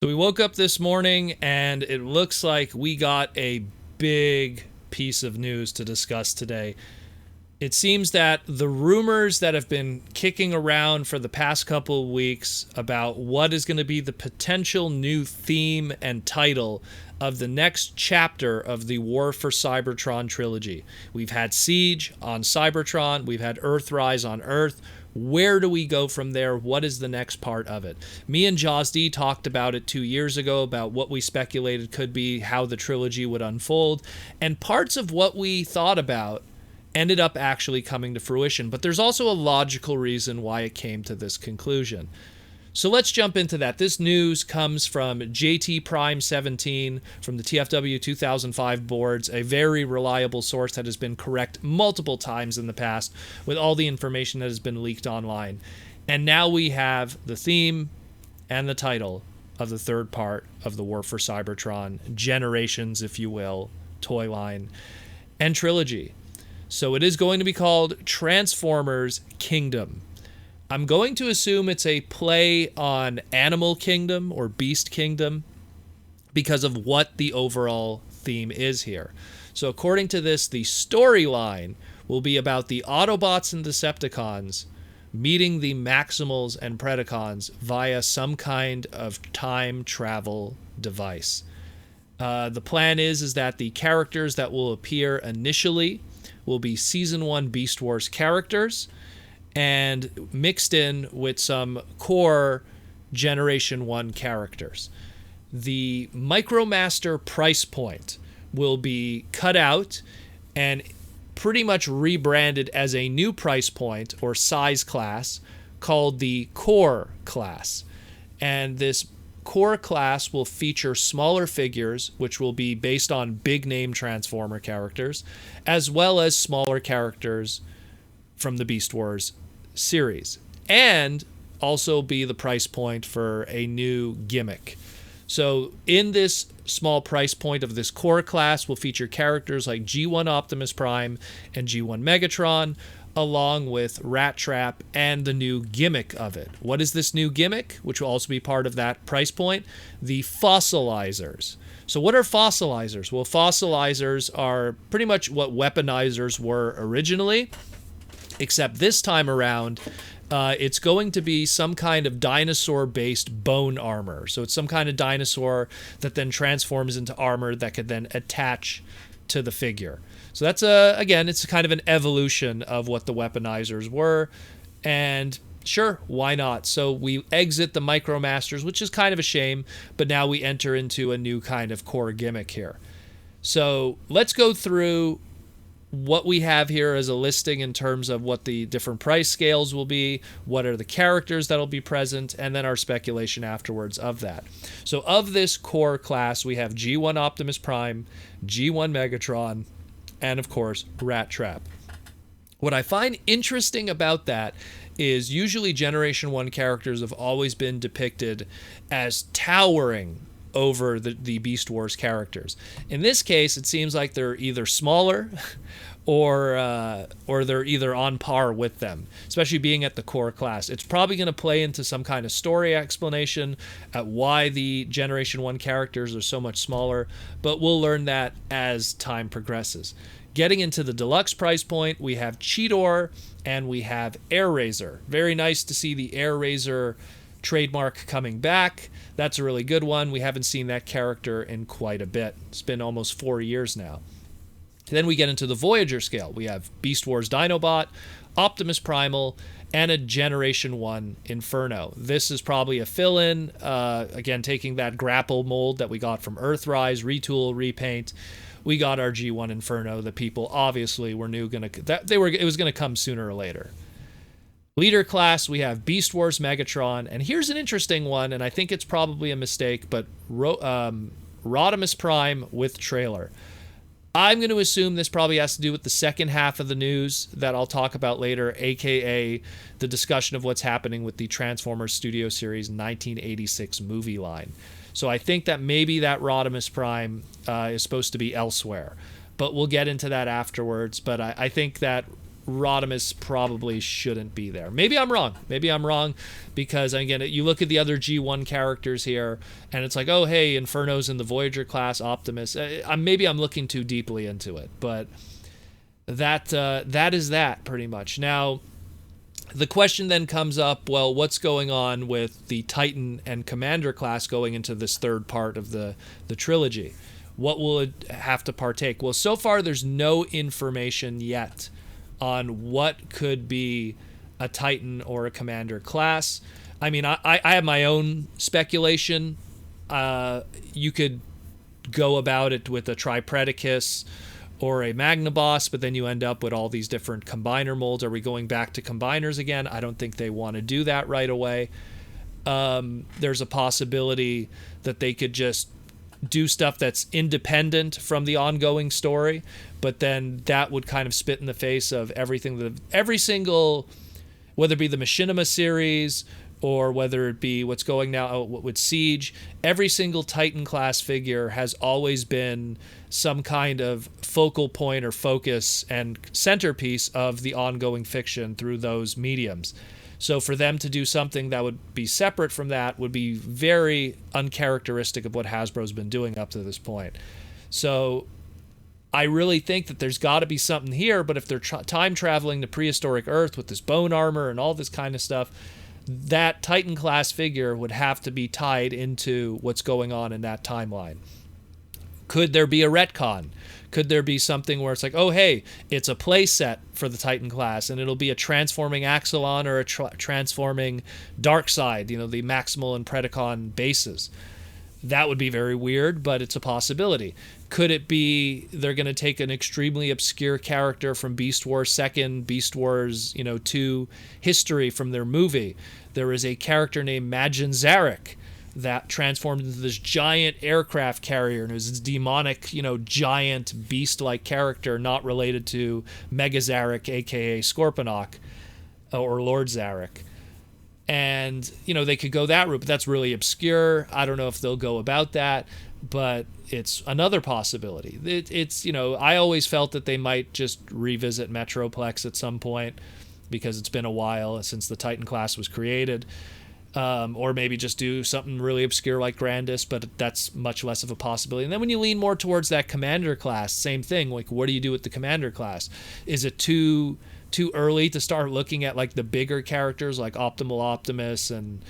So we woke up this morning and it looks like we got a big piece of news to discuss today. It seems that the rumors that have been kicking around for the past couple of weeks about what is going to be the potential new theme and title of the next chapter of the War for Cybertron trilogy. We've had Siege on Cybertron, we've had Earthrise on Earth. Where do we go from there? What is the next part of it? Me and Jaws D talked about it 2 years ago, about what we speculated could be how the trilogy would unfold, and parts of what we thought about ended up actually coming to fruition. But there's also a logical reason why it came to this conclusion. So let's jump into that. This news comes from JT Prime 17 from the TFW 2005 boards, a very reliable source that has been correct multiple times in the past with all the information that has been leaked online. And now we have the theme and the title of the third part of the War for Cybertron, Generations, if you will, toy line, and trilogy. So it is going to be called Transformers Kingdom. I'm going to assume it's a play on Animal Kingdom or Beast Kingdom because of what the overall theme is here. So according to this, the storyline will be about the Autobots and Decepticons meeting the Maximals and Predacons via some kind of time travel device. The plan is that the characters that will appear initially will be Season 1 Beast Wars characters, and mixed in with some core Generation 1 characters. The MicroMaster price point will be cut out and pretty much rebranded as a new price point or size class called the Core class. And this Core class will feature smaller figures, which will be based on big name Transformer characters, as well as smaller characters from the Beast Wars series, and also be the price point for a new gimmick. So in this small price point of this core class will feature characters like G1 Optimus Prime and G1 Megatron, along with Rattrap and the new gimmick of it. What is this new gimmick, which will also be part of that price point? The fossilizers. So what are fossilizers? Well, fossilizers are pretty much what weaponizers were originally, except this time around, it's going to be some kind of dinosaur-based bone armor. So it's some kind of dinosaur that then transforms into armor that could then attach to the figure. So that's, again, it's kind of an evolution of what the weaponizers were. And sure, why not? So we exit the MicroMasters, which is kind of a shame, but now we enter into a new kind of core gimmick here. So let's go through what we have here as a listing in terms of what the different price scales will be, what are the characters that'll be present, and then our speculation afterwards of that. So of this core class, we have G1 Optimus Prime, G1 Megatron, and of course, Rattrap. What I find interesting about that is usually Generation 1 characters have always been depicted as towering over the Beast Wars characters. In this case, it seems like they're either smaller or they're either on par with them, especially being at the core class. It's probably going to play into some kind of story explanation at why the Generation 1 characters are so much smaller, but we'll learn that as time progresses. Getting into the deluxe price point, we have Cheetor and we have Airazor. Very nice to see the Airazor trademark coming back. That's a really good one. We haven't seen that character in quite a bit. It's been almost 4 years now. Then we get into the Voyager Scale. We have Beast Wars Dinobot, Optimus Primal, and a Generation 1 Inferno. This is probably a fill-in, again, taking that grapple mold that we got from Earthrise, retool, repaint. We got our G1 Inferno that people obviously were it was going to come sooner or later. Leader class, we have Beast Wars Megatron, and here's an interesting one, and I think it's probably a mistake, but Rodimus Prime with trailer. I'm going to assume this probably has to do with the second half of the news that I'll talk about later, aka the discussion of what's happening with the Transformers Studio Series 1986 movie line. So I think that maybe that Rodimus Prime is supposed to be elsewhere, but we'll get into that afterwards. But I think that Rodimus probably shouldn't be there. Maybe I'm wrong because, again, you look at the other G1 characters here, and it's like, oh, hey, Inferno's in the Voyager class, Optimus. Maybe I'm looking too deeply into it, but that is that pretty much. Now, the question then comes up, well, what's going on with the Titan and Commander class going into this third part of the trilogy? What will it have to partake? Well, so far there's no information yet on what could be a Titan or a Commander class. I mean, I have my own speculation. You could go about it with a Tripredacus or a Magnaboss, but then you end up with all these different combiner molds. Are we going back to combiners again? I don't think they want to do that right away. There's a possibility that they could just do stuff that's independent from the ongoing story, but then that would kind of spit in the face of everything every single, whether it be the Machinima series or whether it be what's going now with Siege, every single Titan class figure has always been some kind of focal point or focus and centerpiece of the ongoing fiction through those mediums. So for them to do something that would be separate from that would be very uncharacteristic of what Hasbro's been doing up to this point. So I really think that there's got to be something here, but if they're time traveling to prehistoric Earth with this bone armor and all this kind of stuff, that Titan class figure would have to be tied into what's going on in that timeline. Could there be a retcon? Could there be something where it's like, oh, hey, it's a play set for the Titan class, and it'll be a transforming Axelon or a transforming Darkseid, the Maximal and Predacon bases? That would be very weird, but it's a possibility. Could it be they're going to take an extremely obscure character from Beast Wars 2nd, Beast Wars 2 history from their movie? There is a character named Majin Zarek that transformed into this giant aircraft carrier, and it was this demonic, giant beast-like character not related to Mega Zarek, aka Scorponok, or Lord Zarek. And, they could go that route, but that's really obscure. I don't know if they'll go about that, but it's another possibility. It's I always felt that they might just revisit Metroplex at some point because it's been a while since the Titan class was created. Or maybe just do something really obscure like Grandis, but that's much less of a possibility. And then when you lean more towards that Commander class, same thing. Like, what do you do with the Commander class? Is it too early to start looking at like the bigger characters like Optimal Optimus and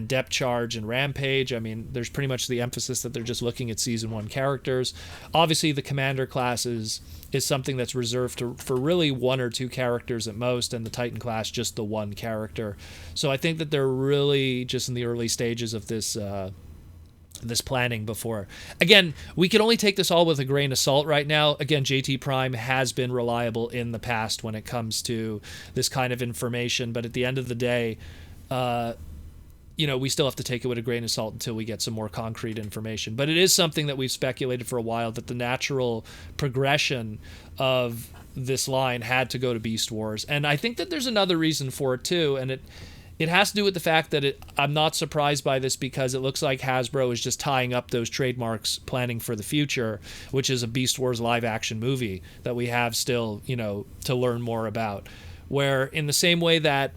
Depth Charge and Rampage? I mean, there's pretty much the emphasis that they're just looking at Season 1 characters. Obviously, the Commander class is something that's reserved for really one or two characters at most, and the Titan class just the one character. So I think that they're really just in the early stages of this planning before. Again, we can only take this all with a grain of salt right now. Again, JT Prime has been reliable in the past when it comes to this kind of information, but at the end of the day, we still have to take it with a grain of salt until we get some more concrete information. But it is something that we've speculated for a while, that the natural progression of this line had to go to Beast Wars. And I think that there's another reason for it too, and it has to do with the fact that I'm not surprised by this because it looks like Hasbro is just tying up those trademarks, planning for the future, which is a Beast Wars live-action movie that we have still, to learn more about. Where in the same way that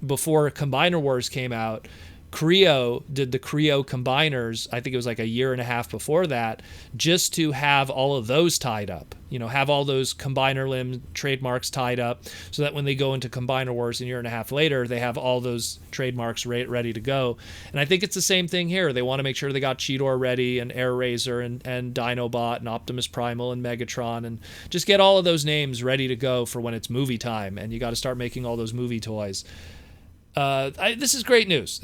before Combiner Wars came out, Creo did the Creo Combiners, I think it was like a year and a half before that, just to have all of those tied up. Have all those Combiner Limb trademarks tied up so that when they go into Combiner Wars a year and a half later, they have all those trademarks ready to go. And I think it's the same thing here. They want to make sure they got Cheetor ready and Airazor and Dinobot and Optimus Primal and Megatron, and just get all of those names ready to go for when it's movie time. And you got to start making all those movie toys. This is great news.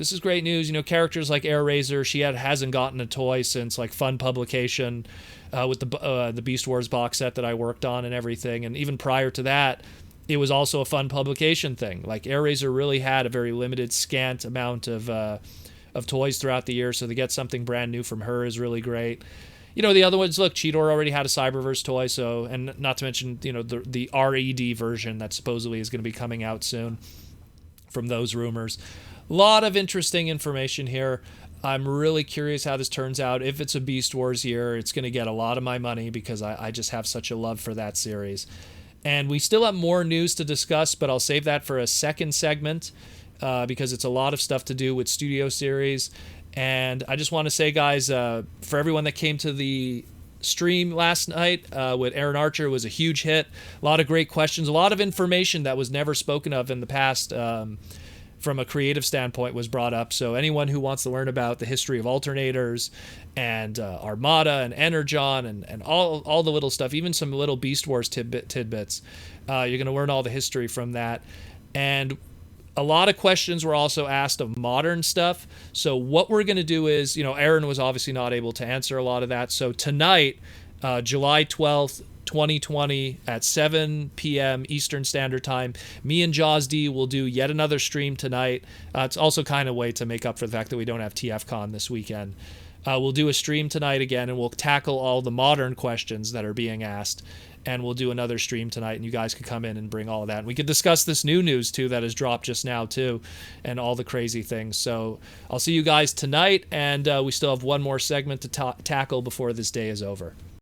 Characters like Airazor, she hasn't gotten a toy since like Fun Publication with the Beast Wars box set that I worked on and everything. And even prior to that, it was also a Fun Publication thing. Like Airazor really had a very limited, scant amount of toys throughout the year, so to get something brand new from her is really great. The other ones, look, Cheetor already had a Cyberverse toy, so, and not to mention, the RED version that supposedly is going to be coming out soon from those rumors. A lot of interesting information here. I'm really curious how this turns out. If it's a Beast Wars year, it's going to get a lot of my money because I just have such a love for that series. And we still have more news to discuss, but I'll save that for a second segment because it's a lot of stuff to do with Studio Series. And I just want to say, guys, for everyone that came to the stream last night with Aaron Archer, was a huge hit. A lot of great questions, a lot of information that was never spoken of in the past from a creative standpoint was brought up. So anyone who wants to learn about the history of alternators and Armada and Energon and all the little stuff, even some little Beast Wars tidbits, you're going to learn all the history from that. And a lot of questions were also asked of modern stuff. So what we're going to do is, Aaron was obviously not able to answer a lot of that. So tonight, July 12th, 2020 at 7 p.m. Eastern Standard Time, me and Jaws D will do yet another stream tonight. It's also kind of a way to make up for the fact that we don't have TFCon this weekend. We'll do a stream tonight again, and we'll tackle all the modern questions that are being asked. And we'll do another stream tonight, and you guys can come in and bring all of that. And we could discuss this new news, too, that has dropped just now, too, and all the crazy things. So I'll see you guys tonight, and we still have one more segment to tackle before this day is over.